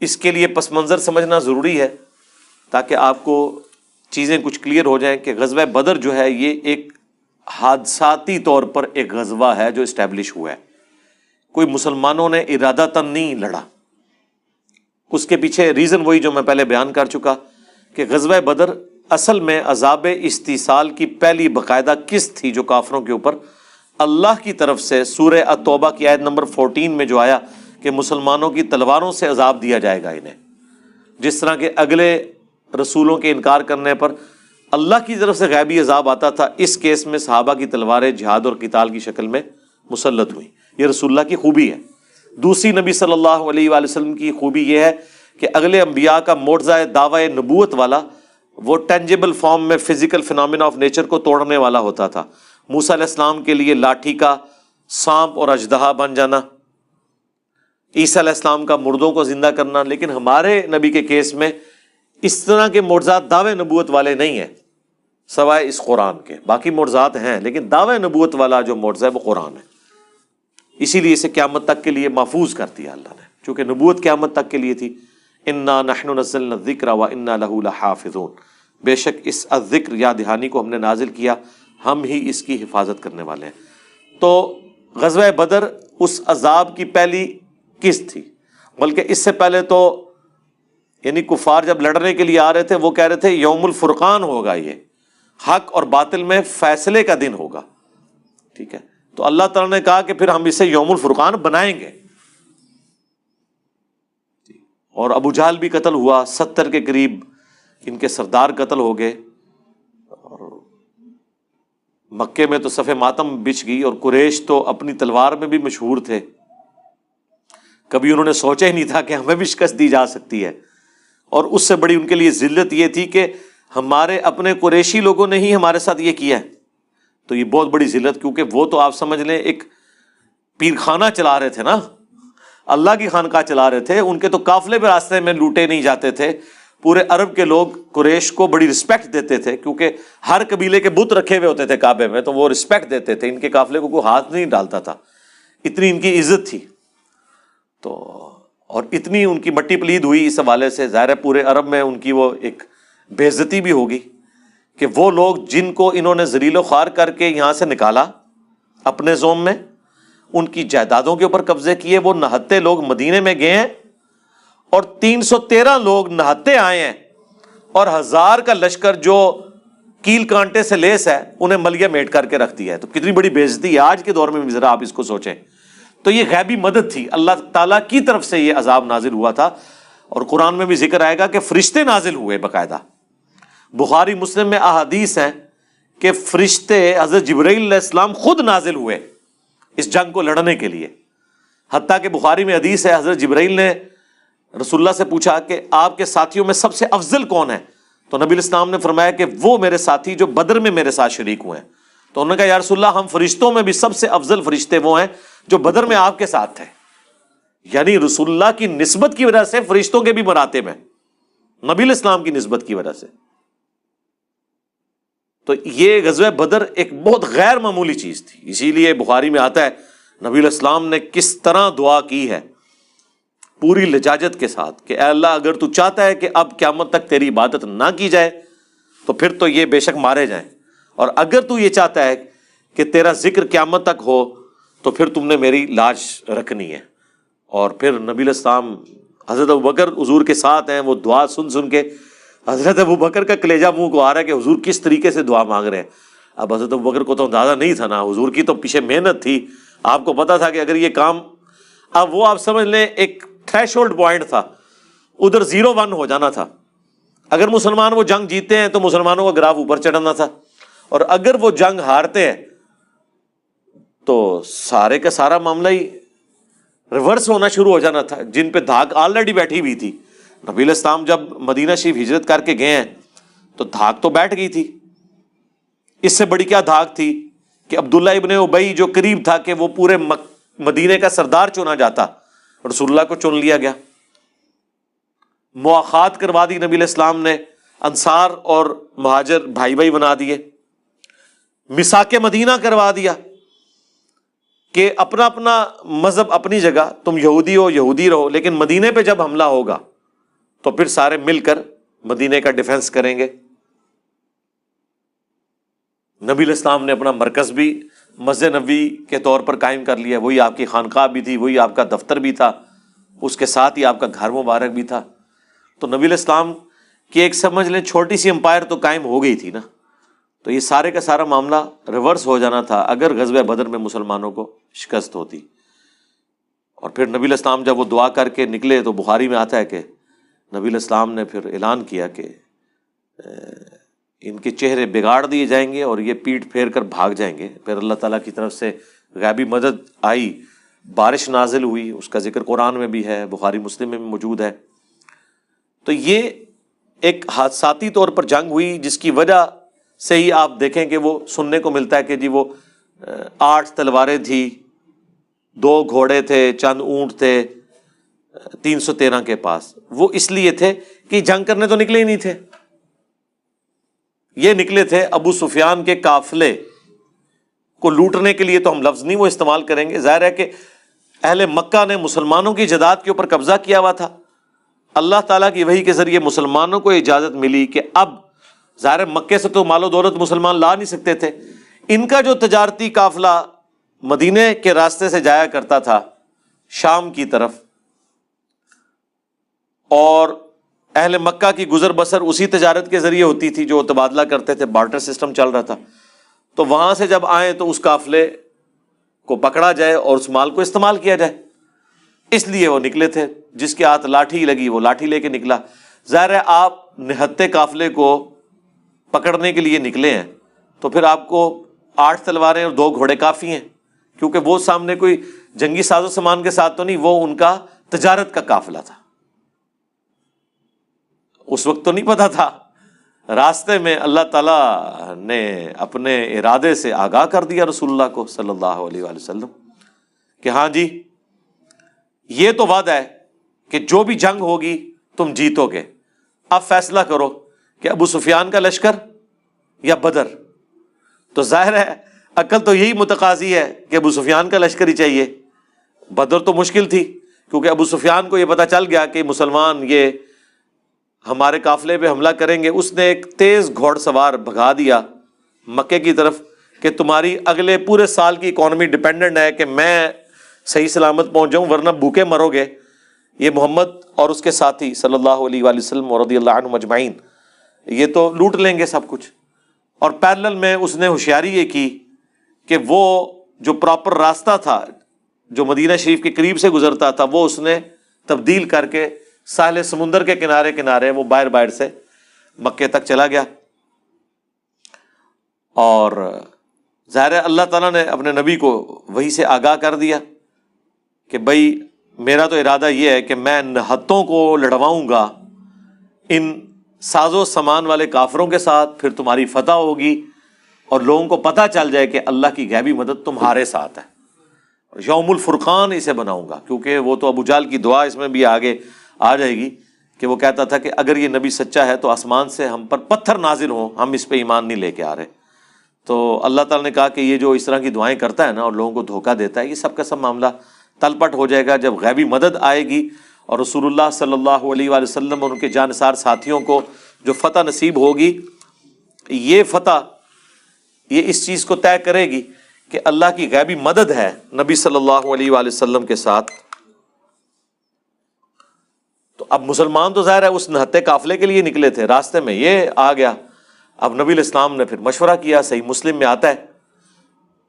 اس کے لیے پس منظر سمجھنا ضروری ہے تاکہ آپ کو چیزیں کچھ کلیئر ہو جائیں کہ غزوہ بدر جو ہے یہ ایک حادثاتی طور پر ایک غزوہ ہے جو اسٹیبلش ہوا ہے. کوئی مسلمانوں نے ارادتاً نہیں لڑا. اس کے پیچھے ریزن وہی جو میں پہلے بیان کر چکا کہ غزوہ بدر اصل میں عذاب استیصال کی پہلی باقاعدہ قسط تھی جو کافروں کے اوپر اللہ کی طرف سے سورہ التوبہ کی آیت نمبر 14 میں جو آیا کہ مسلمانوں کی تلواروں سے عذاب دیا جائے گا انہیں. جس طرح کے اگلے رسولوں کے انکار کرنے پر اللہ کی طرف سے غیبی عذاب آتا تھا، اس کیس میں صحابہ کی تلواریں جہاد اور قتال کی شکل میں مسلط ہوئیں. یہ رسول اللہ کی خوبی ہے. دوسری نبی صلی اللہ علیہ وآلہ وسلم کی خوبی یہ ہے کہ اگلے انبیاء کا معجزہ دعوی نبوت والا وہ ٹینجیبل فارم میں فزیکل فینومینا آف نیچر کو توڑنے والا ہوتا تھا. موسیٰ علیہ السلام کے لیے لاٹھی کا سانپ اور اژدہا بن جانا، عیسیٰ علیہ السلام کا مردوں کو زندہ کرنا. لیکن ہمارے نبی کے کیس میں اس طرح کے معجزات دعوی نبوت والے نہیں ہیں سوائے اس قرآن کے. باقی معجزات ہیں لیکن دعوی نبوت والا جو معجزہ ہے وہ قرآن ہے. اسی لیے اسے قیامت تک کے لیے محفوظ کر دیا اللہ نے، چونکہ نبوت قیامت تک کے لیے تھی. انا نحن نزلنا الذکر وانا له لحافظون، بے شک اس الذکر یا دہانی کو ہم نے نازل کیا، ہم ہی اس کی حفاظت کرنے والے ہیں. تو غزوہ بدر اس عذاب کی پہلی قسط تھی. بلکہ اس سے پہلے تو یعنی کفار جب لڑنے کے لیے آ رہے تھے وہ کہہ رہے تھے یوم الفرقان ہوگا، یہ حق اور باطل میں فیصلے کا دن ہوگا. ٹھیک ہے، تو اللہ تعالیٰ نے کہا کہ پھر ہم اسے یوم الفرقان بنائیں گے. اور ابو جہل بھی قتل ہوا، 70 کے قریب ان کے سردار قتل ہو گئے. اور مکے میں تو صف ماتم بچھ گئی، اور قریش تو اپنی تلوار میں بھی مشہور تھے. کبھی انہوں نے سوچا ہی نہیں تھا کہ ہمیں بھی شکست دی جا سکتی ہے. اور اس سے بڑی ان کے لیے ذلت یہ تھی کہ ہمارے اپنے قریشی لوگوں نے ہی ہمارے ساتھ یہ کیا ہے. تو یہ بہت بڑی ذلت، کیونکہ وہ تو آپ سمجھ لیں ایک پیر خانہ چلا رہے تھے نا، اللہ کی خانقاہ چلا رہے تھے. ان کے تو قافلے بھی راستے میں لوٹے نہیں جاتے تھے. پورے عرب کے لوگ قریش کو بڑی رسپیکٹ دیتے تھے، کیونکہ ہر قبیلے کے بت رکھے ہوئے ہوتے تھے کعبے میں، تو وہ رسپیکٹ دیتے تھے. ان کے قافلے کو کوئی ہاتھ نہیں ڈالتا تھا، اتنی ان کی عزت تھی. تو اور اتنی ان کی مٹی پلید ہوئی اس حوالے سے، ظاہر ہے پورے عرب میں ان کی وہ ایک بے عزتی بھی ہوگی کہ وہ لوگ جن کو انہوں نے ذلیل و خوار کر کے یہاں سے نکالا اپنے زوم میں، ان کی جائیدادوں کے اوپر قبضے کیے، وہ نہتے لوگ مدینے میں گئے ہیں اور 313 لوگ نہتے آئے ہیں، اور 1000 کا لشکر جو کیل کانٹے سے لیس ہے انہیں ملیہ میٹ کر کے رکھ دیا ہے. تو کتنی بڑی بے عزتی ہے آج کے دور میں بھی، ذرا آپ اس کو سوچیں. تو یہ غیبی مدد تھی، اللہ تعالیٰ کی طرف سے یہ عذاب نازل ہوا تھا. اور قرآن میں بھی ذکر آئے گا کہ فرشتے نازل ہوئے باقاعدہ. بخاری مسلم میں احادیث ہیں کہ فرشتے حضرت جبرائیل علیہ السلام خود نازل ہوئے اس جنگ کو لڑنے کے لیے. حتیٰ کہ بخاری میں حدیث ہے حضرت جبرائیل نے رسول اللہ سے پوچھا کہ آپ کے ساتھیوں میں سب سے افضل کون ہے؟ تو نبی الاسلام نے فرمایا کہ وہ میرے ساتھی جو بدر میں میرے ساتھ شریک ہوئے ہیں. تو انہوں نے کہا یا رسول اللہ، ہم فرشتوں میں بھی سب سے افضل فرشتے وہ ہیں جو بدر میں آپ کے ساتھ تھے. یعنی رسول اللہ کی نسبت کی وجہ سے فرشتوں کے بھی مراتب ہیں، نبی الاسلام کی نسبت کی وجہ سے. تو یہ غزوہ بدر ایک بہت غیر معمولی چیز تھی. اسی لیے بخاری میں آتا ہے نبی علیہ السلام نے کس طرح دعا کی ہے پوری لجاجت کے ساتھ کہ اے اللہ، اگر تو چاہتا ہے کہ اب قیامت تک تیری عبادت نہ کی جائے تو پھر تو یہ بے شک مارے جائیں، اور اگر تو یہ چاہتا ہے کہ تیرا ذکر قیامت تک ہو تو پھر تم نے میری لاش رکھنی ہے. اور پھر نبی علیہ السلام حضرت ابوبکر حضور کے ساتھ ہیں، وہ دعا سن کے حضرت ابوبکر کا کلیجہ منہ کو آ رہا ہے کہ حضور کس طریقے سے دعا مانگ رہے ہیں. اب حضرت ابوبکر کو تو اندازہ نہیں تھا نا، حضور کی تو پیچھے محنت تھی، آپ کو پتا تھا کہ اگر یہ کام، اب وہ آپ سمجھ لیں ایک تھریش ہولڈ پوائنٹ تھا، ادھر 0-1 ہو جانا تھا. اگر مسلمان وہ جنگ جیتے ہیں تو مسلمانوں کا گراف اوپر چڑھنا تھا، اور اگر وہ جنگ ہارتے ہیں تو سارے کا سارا معاملہ ہی ریورس ہونا شروع ہو جانا تھا. جن پہ دھاک آلریڈی بیٹھی ہوئی تھی، نبی علیہ السلام جب مدینہ شریف ہجرت کر کے گئے ہیں تو دھاک تو بیٹھ گئی تھی. اس سے بڑی کیا دھاک تھی کہ عبداللہ ابن ابی جو قریب تھا کہ وہ پورے مدینے کا سردار چنا جاتا، رسول اللہ کو چن لیا گیا. مواخات کروا دی نبی علیہ السلام نے، انصار اور مہاجر بھائی بھائی بنا دیے. میثاق مدینہ کروا دیا کہ اپنا اپنا مذہب اپنی جگہ، تم یہودی ہو یہودی رہو، لیکن مدینے پہ جب حملہ ہوگا تو پھر سارے مل کر مدینے کا ڈیفنس کریں گے۔ نبی علیہ السلام نے اپنا مرکز بھی مسجد نبوی کے طور پر قائم کر لیا، وہی آپ کی خانقاہ بھی تھی، وہی آپ کا دفتر بھی تھا، اس کے ساتھ ہی آپ کا گھر مبارک بھی تھا۔ تو نبی علیہ السلام کی ایک سمجھ لیں چھوٹی سی امپائر تو قائم ہو گئی تھی نا۔ تو یہ سارے کا سارا معاملہ ریورس ہو جانا تھا اگر غزوہ بدر میں مسلمانوں کو شکست ہوتی۔ اور پھر نبی علیہ السلام جب وہ دعا کر کے نکلے تو بخاری میں آتا ہے کہ نبی علیہ السلام نے پھر اعلان کیا کہ ان کے چہرے بگاڑ دیے جائیں گے اور یہ پیٹھ پھیر کر بھاگ جائیں گے۔ پھر اللہ تعالیٰ کی طرف سے غیبی مدد آئی، بارش نازل ہوئی، اس کا ذکر قرآن میں بھی ہے، بخاری مسلم میں بھی موجود ہے۔ تو یہ ایک حادثاتی طور پر جنگ ہوئی جس کی وجہ سے ہی آپ دیکھیں کہ وہ سننے کو ملتا ہے کہ جی وہ 8 تلواریں تھی، 2 گھوڑے تھے، چند اونٹ تھے 313 کے پاس۔ وہ اس لیے تھے کہ جنگ کرنے تو نکلے ہی نہیں تھے، یہ نکلے تھے ابو سفیان کے قافلے کو لوٹنے کے لیے۔ تو ہم لفظ نہیں وہ استعمال کریں گے، ظاہر ہے کہ اہل مکہ نے مسلمانوں کی جائیداد کے اوپر قبضہ کیا ہوا تھا۔ اللہ تعالیٰ کی وحی کے ذریعے مسلمانوں کو اجازت ملی کہ اب ظاہر ہے مکے سے تو مال و دولت مسلمان لا نہیں سکتے تھے، ان کا جو تجارتی قافلہ مدینے کے راستے سے جایا کرتا تھا شام کی طرف، اور اہل مکہ کی گزر بسر اسی تجارت کے ذریعے ہوتی تھی جو تبادلہ کرتے تھے، بارٹر سسٹم چل رہا تھا۔ تو وہاں سے جب آئیں تو اس قافلے کو پکڑا جائے اور اس مال کو استعمال کیا جائے، اس لیے وہ نکلے تھے۔ جس کے ہاتھ لاٹھی لگی وہ لاٹھی لے کے نکلا۔ ظاہر ہے آپ نہتے قافلے کو پکڑنے کے لیے نکلے ہیں تو پھر آپ کو 8 تلواریں اور 2 گھوڑے کافی ہیں، کیونکہ وہ سامنے کوئی جنگی ساز و سامان کے ساتھ تو نہیں، وہ ان کا تجارت کا قافلہ تھا۔ اس وقت تو نہیں پتا تھا، راستے میں اللہ تعالیٰ نے اپنے ارادے سے آگاہ کر دیا رسول اللہ کو صلی اللہ علیہ وآلہ وسلم کہ ہاں جی یہ تو وعدہ ہے کہ جو بھی جنگ ہوگی تم جیتو گے، اب فیصلہ کرو کہ ابو سفیان کا لشکر یا بدر۔ تو ظاہر ہے عقل تو یہی متقاضی ہے کہ ابو سفیان کا لشکر ہی چاہیے۔ بدر تو مشکل تھی کیونکہ ابو سفیان کو یہ پتا چل گیا کہ مسلمان یہ ہمارے قافلے پہ حملہ کریں گے۔ اس نے ایک تیز گھوڑ سوار بھگا دیا مکے کی طرف کہ تمہاری اگلے پورے سال کی اکانومی ڈیپینڈنٹ ہے کہ میں صحیح سلامت پہنچ جاؤں، ورنہ بھوکے مرو گے۔ یہ محمد اور اس کے ساتھی صلی اللہ علیہ وآلہ وسلم و رضی اللہ عنہم اجمعین یہ تو لوٹ لیں گے سب کچھ۔ اور پیرلل میں اس نے ہوشیاری یہ کی کہ وہ جو پراپر راستہ تھا جو مدینہ شریف کے قریب سے گزرتا تھا وہ اس نے تبدیل کر کے ساحل سمندر کے کنارے کنارے وہ باہر سے مکے تک چلا گیا۔ اور ظاہر ہے اللہ تعالیٰ نے اپنے نبی کو وحی سے آگاہ کر دیا کہ بھائی میرا تو ارادہ یہ ہے کہ میں نہتوں کو لڑواؤں گا ان ساز و سامان والے کافروں کے ساتھ، پھر تمہاری فتح ہوگی اور لوگوں کو پتہ چل جائے کہ اللہ کی غیبی مدد تمہارے ساتھ ہے۔ یوم الفرقان اسے بناؤں گا، کیونکہ وہ تو ابو جہل کی دعا اس میں بھی آگے آ جائے گی کہ وہ کہتا تھا کہ اگر یہ نبی سچا ہے تو آسمان سے ہم پر پتھر نازل ہوں، ہم اس پہ ایمان نہیں لے کے آ رہے۔ تو اللہ تعالیٰ نے کہا کہ یہ جو اس طرح کی دعائیں کرتا ہے نا اور لوگوں کو دھوکہ دیتا ہے، یہ سب کا سب معاملہ تل پٹ ہو جائے گا جب غیبی مدد آئے گی اور رسول اللہ صلی اللہ علیہ وآلہ وسلم اور ان کے جانثار ساتھیوں کو جو فتح نصیب ہوگی، یہ فتح یہ اس چیز کو طے کرے گی کہ اللہ کی غیبی مدد ہے نبی صلی اللہ علیہ وآلہ وسلم کے ساتھ۔ تو اب مسلمان تو ظاہر ہے اس نہتے قافلے کے لیے نکلے تھے، راستے میں یہ آ گیا۔ اب نبی علیہ السلام نے پھر مشورہ کیا، صحیح مسلم میں آتا ہے،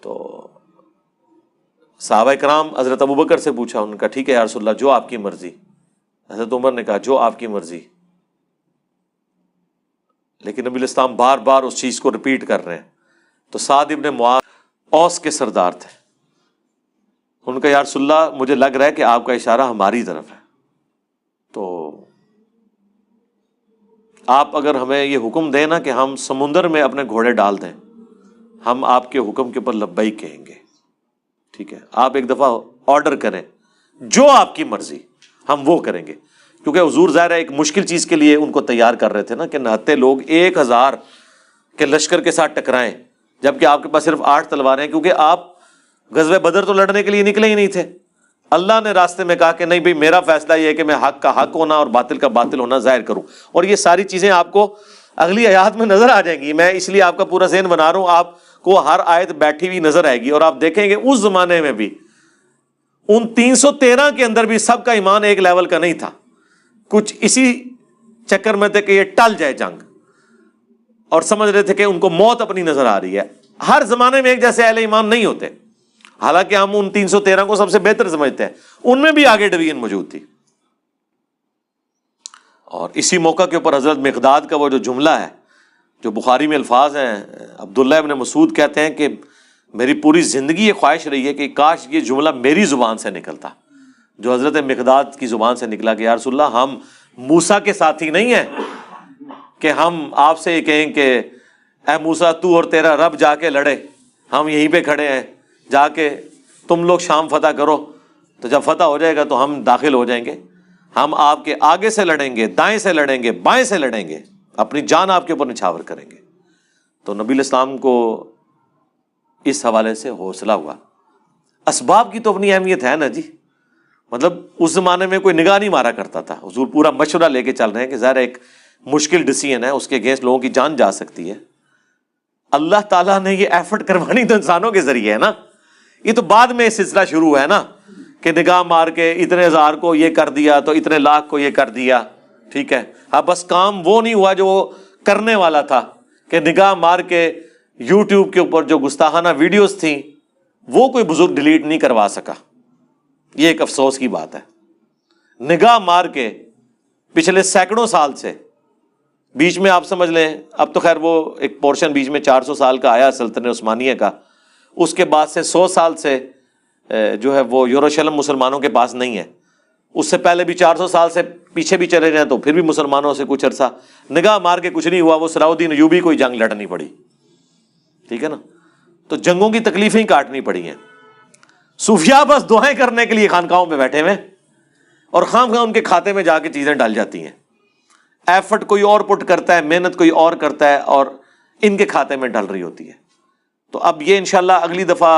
تو صحابہ کرام حضرت ابوبکر سے پوچھا، انہوں نے کہا ٹھیک ہے یا رسول اللہ جو آپ کی مرضی۔ حضرت عمر نے کہا جو آپ کی مرضی، لیکن نبی علیہ السلام بار بار اس چیز کو ریپیٹ کر رہے ہیں۔ تو سعد ابن معاذ اوس کے سردار تھے، ان کا یا رسول اللہ مجھے لگ رہا ہے کہ آپ کا اشارہ ہماری طرف ہے، تو آپ اگر ہمیں یہ حکم دیں نا کہ ہم سمندر میں اپنے گھوڑے ڈال دیں، ہم آپ کے حکم کے اوپر لبیک کہیں گے۔ ٹھیک ہے، آپ ایک دفعہ آرڈر کریں، جو آپ کی مرضی ہم وہ کریں گے، کیونکہ حضور ظاہر ہے ایک مشکل چیز کے لیے ان کو تیار کر رہے تھے نا کہ نہتے لوگ 1000 کے لشکر کے ساتھ ٹکرائیں، جبکہ آپ کے پاس صرف 8 تلواریں ہیں، کیونکہ آپ غزوہ بدر تو لڑنے کے لیے نکلے ہی نہیں تھے، اللہ نے راستے میں کہا کہ نہیں بھائی میرا فیصلہ یہ ہے کہ میں حق کا حق ہونا اور باطل کا باطل ہونا ظاہر کروں. اور یہ ساری چیزیں آپ کو اگلی آیات میں نظر آ جائیں گی. میں اس لیے آپ کا پورا ذہن بنا رہا ہوں, آپ کو ہر آیت بیٹھی ہوئی نظر آئے گی, اور آپ دیکھیں گے اس زمانے میں بھی ان 313 کے اندر بھی سب کا ایمان ایک لیول کا نہیں تھا. کچھ اسی چکر میں تھے کہ یہ ٹل جائے جنگ, اور سمجھ رہے تھے کہ ان کو موت اپنی نظر آ رہی ہے. ہر زمانے میں ایک جیسے اہل ایمان نہیں ہوتے, حالانکہ ہم ان 313 کو سب سے بہتر سمجھتے ہیں, ان میں بھی آگے ڈویژن موجود تھی. اور اسی موقع کے اوپر حضرت مقداد کا وہ جو جملہ ہے جو بخاری میں الفاظ ہیں, عبداللہ ابن مسعود کہتے ہیں کہ میری پوری زندگی یہ خواہش رہی ہے کہ کاش یہ جملہ میری زبان سے نکلتا, جو حضرت مقداد کی زبان سے نکلا کہ یا رسول اللہ ہم موسیٰ کے ساتھی نہیں ہیں کہ ہم آپ سے یہ کہیں کہ اے موسیٰ تو اور تیرا رب جا کے لڑے, ہم یہیں پہ کھڑے ہیں, جا کے تم لوگ شام فتح کرو, تو جب فتح ہو جائے گا تو ہم داخل ہو جائیں گے, ہم آپ کے آگے سے لڑیں گے, دائیں سے لڑیں گے, بائیں سے لڑیں گے, اپنی جان آپ کے اوپر نچھاور کریں گے. تو نبی الاسلام کو اس حوالے سے حوصلہ ہوا. اسباب کی تو اپنی اہمیت ہے نا جی, مطلب اس زمانے میں کوئی نگاہ نہیں مارا کرتا تھا. حضور پورا مشورہ لے کے چل رہے ہیں کہ ظاہر ایک مشکل ڈیسیژن ہے, اس کے اگینسٹ لوگوں کی جان جا سکتی ہے. اللہ تعالیٰ نے یہ ایفرٹ کروانی تو انسانوں کے ذریعے ہے نا, یہ تو بعد میں سلسلہ شروع ہوا ہے نا کہ نگاہ مار کے اتنے ہزار کو یہ کر دیا تو اتنے لاکھ کو یہ کر دیا. ٹھیک ہے, ہاں بس کام وہ نہیں ہوا جو وہ کرنے والا تھا, کہ نگاہ مار کے یوٹیوب کے اوپر جو گستاخانہ ویڈیوز تھیں وہ کوئی بزرگ ڈیلیٹ نہیں کروا سکا. یہ ایک افسوس کی بات ہے. نگاہ مار کے پچھلے سینکڑوں سال سے, بیچ میں آپ سمجھ لیں, اب تو خیر وہ ایک پورشن بیچ میں 400 سال کا آیا سلطنت عثمانیہ کا, اس کے بعد سے 100 سال سے جو ہے وہ یروشلم مسلمانوں کے پاس نہیں ہے. اس سے پہلے بھی 400 سال سے پیچھے بھی چلے جائیں تو پھر بھی مسلمانوں سے کچھ عرصہ نگاہ مار کے کچھ نہیں ہوا. وہ صلاح الدین ایوبی کوئی جنگ لڑنی پڑی, ٹھیک ہے نا, تو جنگوں کی تکلیفیں کاٹنی پڑی ہیں. صوفیاء بس دعائیں کرنے کے لیے خانقاہوں میں بیٹھے ہوئے, اور خام خواہ ان کے کھاتے میں جا کے چیزیں ڈال جاتی ہیں. ایفرٹ کوئی اور پٹ کرتا ہے, محنت کوئی اور کرتا ہے, اور ان کے کھاتے میں ڈل رہی ہوتی ہے. تو اب یہ انشاءاللہ اگلی دفعہ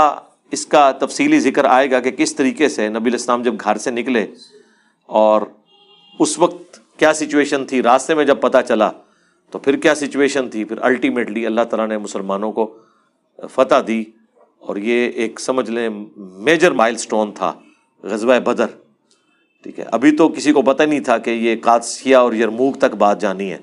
اس کا تفصیلی ذکر آئے گا کہ کس طریقے سے نبی الاسلام جب گھر سے نکلے اور اس وقت کیا سچویشن تھی, راستے میں جب پتہ چلا تو پھر کیا سچویشن تھی, پھر الٹیمیٹلی اللہ تعالیٰ نے مسلمانوں کو فتح دی. اور یہ ایک سمجھ لیں میجر مائل سٹون تھا غزوہ بدر. ٹھیک ہے, ابھی تو کسی کو پتہ نہیں تھا کہ یہ قادسیہ اور یرموک تک بات جانی ہے.